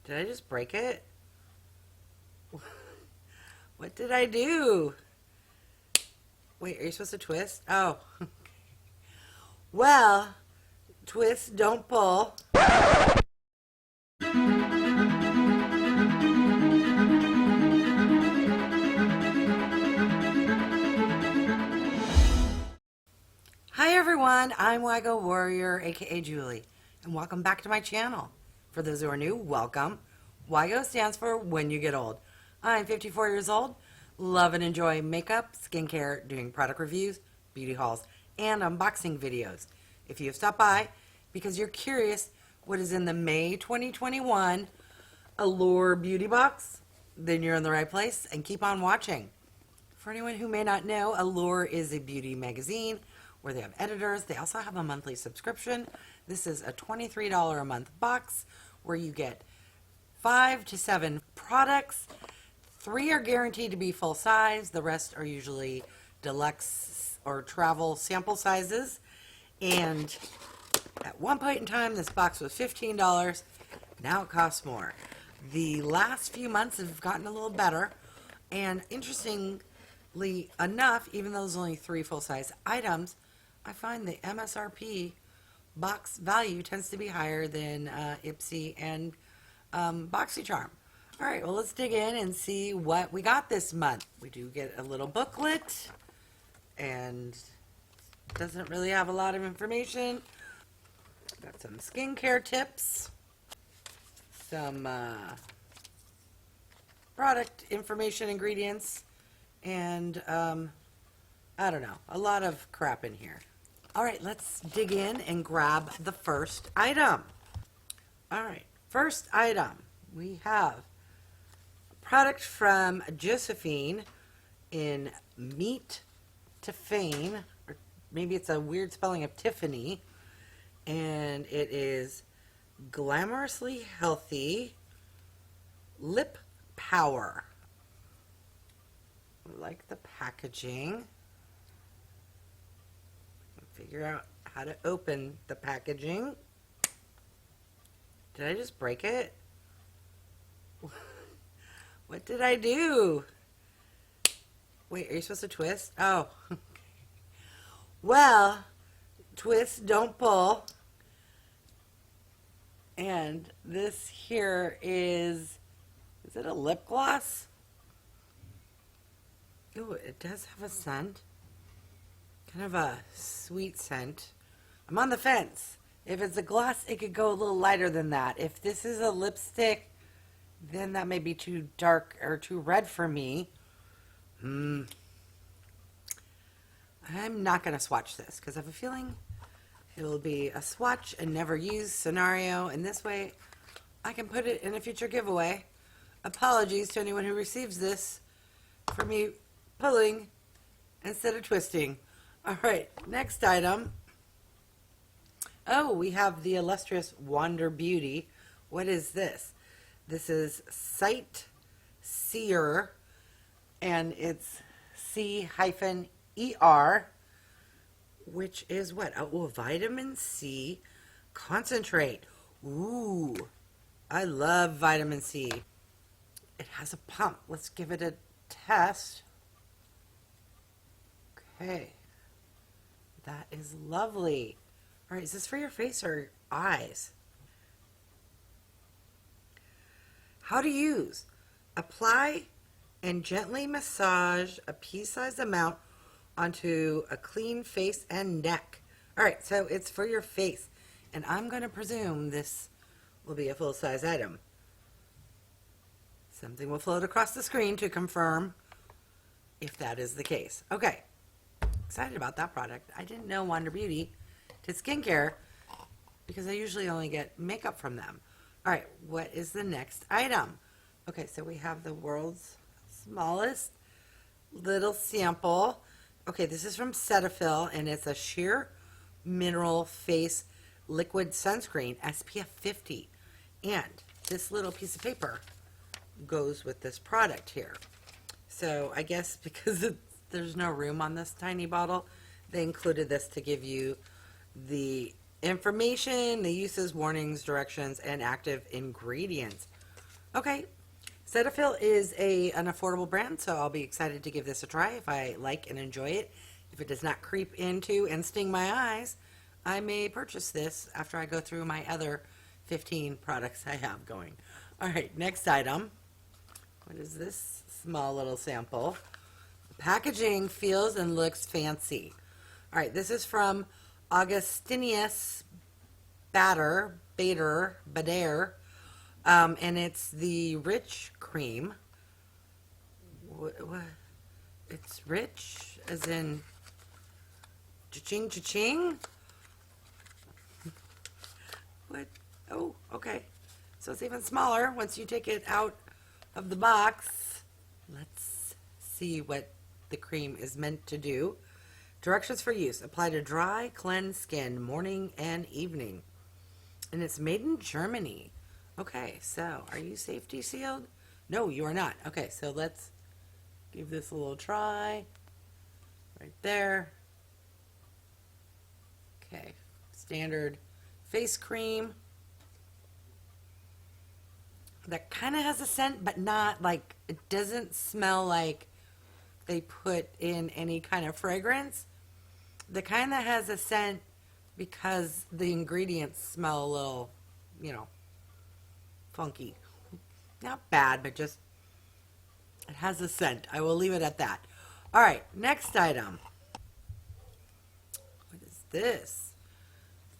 Did I just break it? What did I do? Wait, are you supposed to twist? Oh. Well, twist, don't pull. Hi everyone, I'm Wago Warrior, aka Julie, and welcome back to my channel. For those who are new, welcome. Wago stands for When You Get Old. I'm 54 years old, love and enjoy makeup, skincare, doing product reviews, beauty hauls, and unboxing videos. If you have stopped by because you're curious what is in the May 2021 Allure beauty box, then you're in the right place and keep on watching. For anyone who may not know, Allure is a beauty magazine where they have editors. They also have a monthly subscription. This is a $23 a month box where you get 5 to 7 products. 3 are guaranteed to be full size. The rest are usually deluxe or travel sample sizes. And at one point in time, this box was $15. Now it costs more. The last few months have gotten a little better. And interestingly enough, even though there's only 3 full-size items, I find the MSRP box value tends to be higher than Ipsy and BoxyCharm. All right, well, let's dig in and see what we got this month. We do get a little booklet, and doesn't really have a lot of information. Got some skincare tips, some product information, ingredients, and I don't know, a lot of crap in here. All right, let's dig in and grab the first item. All right, first item, we have a product from Joséphine in Meet Tiphaine, or maybe it's a weird spelling of Tiffany, and it is Glamorously Healthy Lip Power. I like the packaging. Figure out how to open the packaging. Did I just break it? What did I do? Wait, are you supposed to twist? Oh. Well, twist, don't pull. And this here is it a lip gloss? Oh, it does have a scent. Kind of a sweet scent. I'm on the fence. If it's a gloss, it could go a little lighter than that. If this is a lipstick, then that may be too dark or too red for me. I'm not going to swatch this because I have a feeling it will be a swatch and never use scenario. And this way, I can put it in a future giveaway. Apologies to anyone who receives this for me pulling instead of twisting. All right, next item. Oh, we have the illustrious Wander Beauty. What is this? This is Seer, and it's C-ER, which is what? Oh, vitamin C concentrate. Ooh, I love vitamin C. It has a pump. Let's give it a test. Okay. That is lovely. All right, is this for your face or eyes? How to use. Apply and gently massage a pea-sized amount onto a clean face and neck. All right, so it's for your face. And I'm going to presume this will be a full-size item. Something will float across the screen to confirm if that is the case. Okay. Excited about that product. I didn't know Wander Beauty did skincare because I usually only get makeup from them. All right, what is the next item? Okay, so we have the world's smallest little sample. Okay, this is from Cetaphil, and it's a sheer mineral face liquid sunscreen, SPF 50. And this little piece of paper goes with this product here. So I guess because there's no room on this tiny bottle, they included this to give you the information, the uses, warnings, directions, and active ingredients. Okay, Cetaphil is an affordable brand, so I'll be excited to give this a try if I like and enjoy it. If it does not creep into and sting my eyes, I may purchase this after I go through my other 15 products I have going. All right, next item. What is this small little sample? The packaging feels and looks fancy. All right, this is from Augustinus Bader, and it's the rich cream. What? It's rich, as in cha-ching, cha-ching? What? Oh, okay. So it's even smaller once you take it out of the box. Let's see what the cream is meant to do. Directions for use. Apply to dry, cleansed skin, morning and evening. And it's made in Germany. Okay, so are you safety sealed? No, you are not. Okay, so let's give this a little try. Right there. Okay, standard face cream. That kind of has a scent, but not like, it doesn't smell like they put in any kind of fragrance. The kind that has a scent because the ingredients smell a little, funky. Not bad, but just, it has a scent. I will leave it at that. All right, next item. What is this?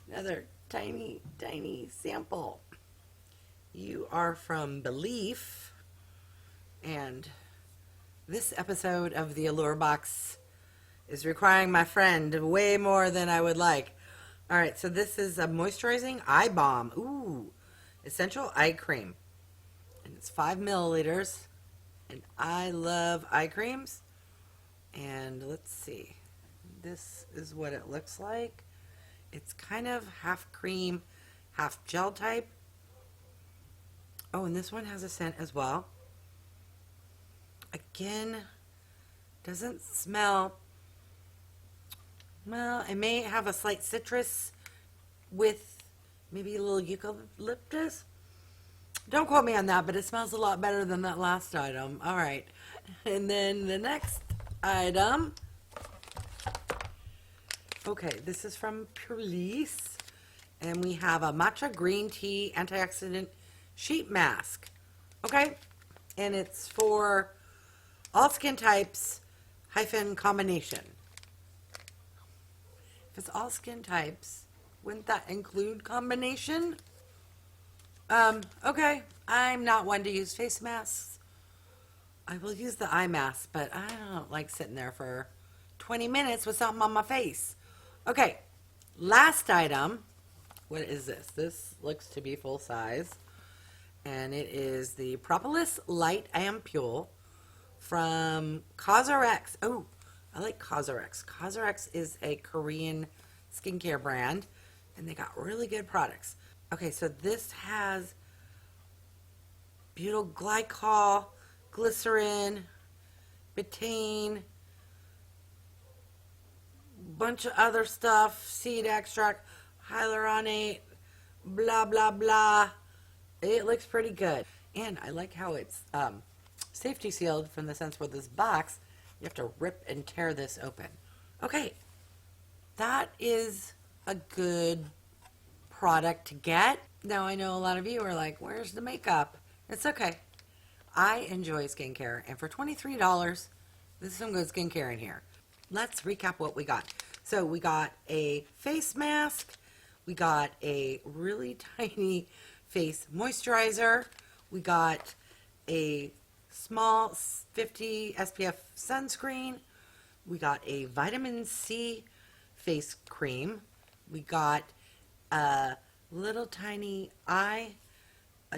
Another tiny, tiny sample. You are from Belif, and this episode of the Allure box is requiring my friend way more than I would like. All right, so this is a moisturizing eye balm. Ooh, essential eye cream. And it's 5 milliliters. And I love eye creams. And let's see. This is what it looks like. It's kind of half cream, half gel type. Oh, and this one has a scent as well. Again, doesn't smell. Well, it may have a slight citrus with maybe a little eucalyptus. Don't quote me on that, but it smells a lot better than that last item. All right. And then the next item. Okay, this is from Purlisse. And we have a matcha green tea antioxidant sheet mask. Okay. And it's for all skin types - combination. If it's all skin types, wouldn't that include combination? Okay. I'm not one to use face masks. I will use the eye mask, but I don't like sitting there for 20 minutes with something on my face. Okay. Last item. What is this? This looks to be full size. And it is the Propolis Light Ampoule from CosRx. Oh, I like CosRx. CosRx is a Korean skincare brand, and they got really good products. Okay, so this has butyl glycol, glycerin, betaine, bunch of other stuff, seed extract, hyaluronate, blah, blah, blah. It looks pretty good. And I like how it's safety sealed from the sense where this box, you have to rip and tear this open. Okay, that is a good product to get. Now, I know a lot of you are like, where's the makeup? It's okay. I enjoy skincare, and for $23, this is some good skincare in here. Let's recap what we got. So we got a face mask. We got a really tiny face moisturizer. We got a small 50 SPF sunscreen. We got a vitamin C face cream. We got a little tiny a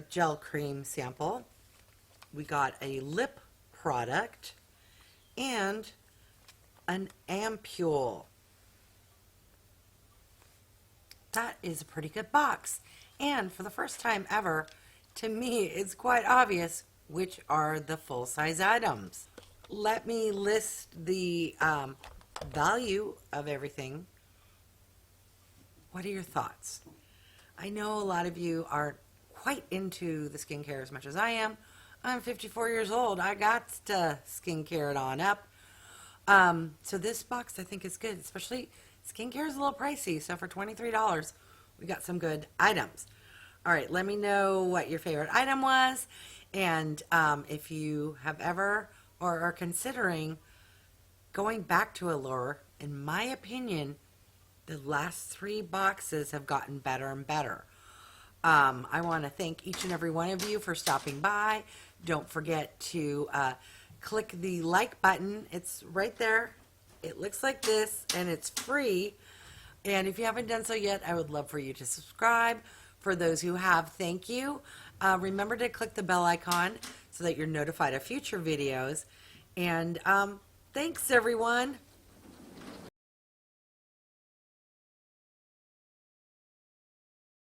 gel cream sample. We got a lip product and an ampoule. That is a pretty good box. And for the first time ever, to me, it's quite obvious which are the full-size items. Let me list the value of everything. What are your thoughts? I know a lot of you aren't quite into the skincare as much as I am. I'm 54 years old. I got to skincare it on up. So this box I think is good, especially skincare is a little pricey. So for $23, we got some good items. All right, let me know what your favorite item was, and if you have ever or are considering going back to Allure. In my opinion, the last 3 boxes have gotten better and better. I want to thank each and every one of you for stopping by. Don't forget to click the like button. It's right there. It looks like this, and it's free. And if you haven't done so yet, I would love for you to subscribe. For those who have, thank you. Remember to click the bell icon so that you're notified of future videos. And thanks, everyone.